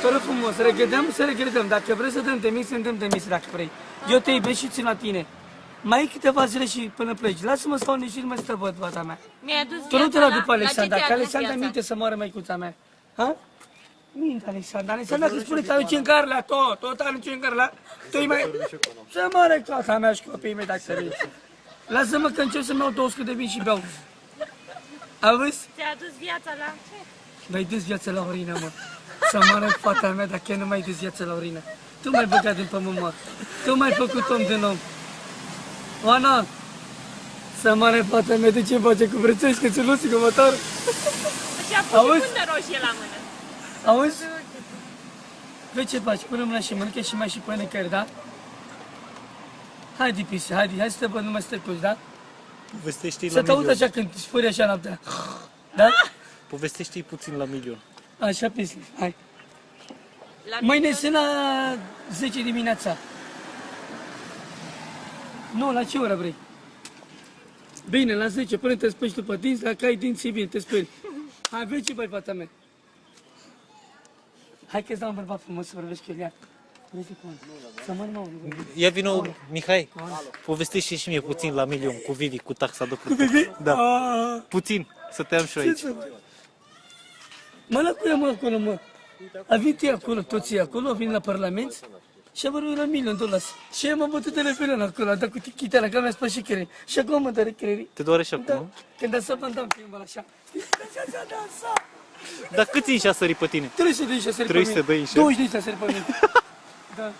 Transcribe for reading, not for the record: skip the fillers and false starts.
Te rog frumos, să regredăm. Dacă vrei să dăm demisia, dăm demisia dacă vrei. Eu te iubesc și țin la tine. Mai ai câteva zile și până pleci. Lasă-mă stau nici nu mai stă văd fata mea. Mi-ai adus Tu nu te viața la după Alexandra, că Alexandra viața? minte să moară măicuța mea. Ha? Minte Alexandra, că spune că arunci în garla, tot arunci în garla. Tu-i mai... Să moară fata mea și copiii mei dacă vrei. Lasă-mă că încep să-mi iau 200 de vin și beau. Auzi? Ți-a adus viața la ce? Mai dus viața la Orina, mă. Să moară fata mea dacă nu mai dus viața la Orina. Tu m-ai băgat din pământ, mă. Tu m-ai făcut om din om. Oana, să moară fata mea, de ce face cu brățești, că ți-o lusi cu motorul? Și-a pus fundă roșie la mână. Auzi? Vezi ce faci? Pune mâna și mănâncă și mai și pune nicăieri, da? Haide, pisi, hai să te văd, nu mai stăcuți, da? Povestește-i Să la te aud milion. așa când spui așa noaptea. Da? Povestește-i puțin la milion. Așa, pisi, hai. La Mâine sunt la 10 dimineața. Nu, la ce oră vrei? Bine, la 10, până te spui după dinți, dacă ai dinții bine, te speri. Hai, vezi ce băi, fata mea. Hai că-ți dau un bărbat frumos să vorbești cu el, ia. Să mă nu. Ia vino, Mihai, povestește și mie puțin la milion cu Vivi, cu taxa de plătă. Cu Vivi? Da. Ah, Puțin, să te am și eu ce aici. să fac? Mă lăcuie, mă, acolo, mă. A venit ei acolo, toți ei acolo, au venit la Parlament și a vorbit la $1.000.000. Și eu m-am bătut telefonul acolo, am dat cu chitara, că mi-a spus și creier. Și acum mă dă creier. Te doare și acum, Da, nu? când a să dăm filmul așa. Așa dansa. Dar câți inși a sărit pe tine? 300 de inși a sărit pe 300 mine. de inși. 20 de inși a sărit pe mine. Da.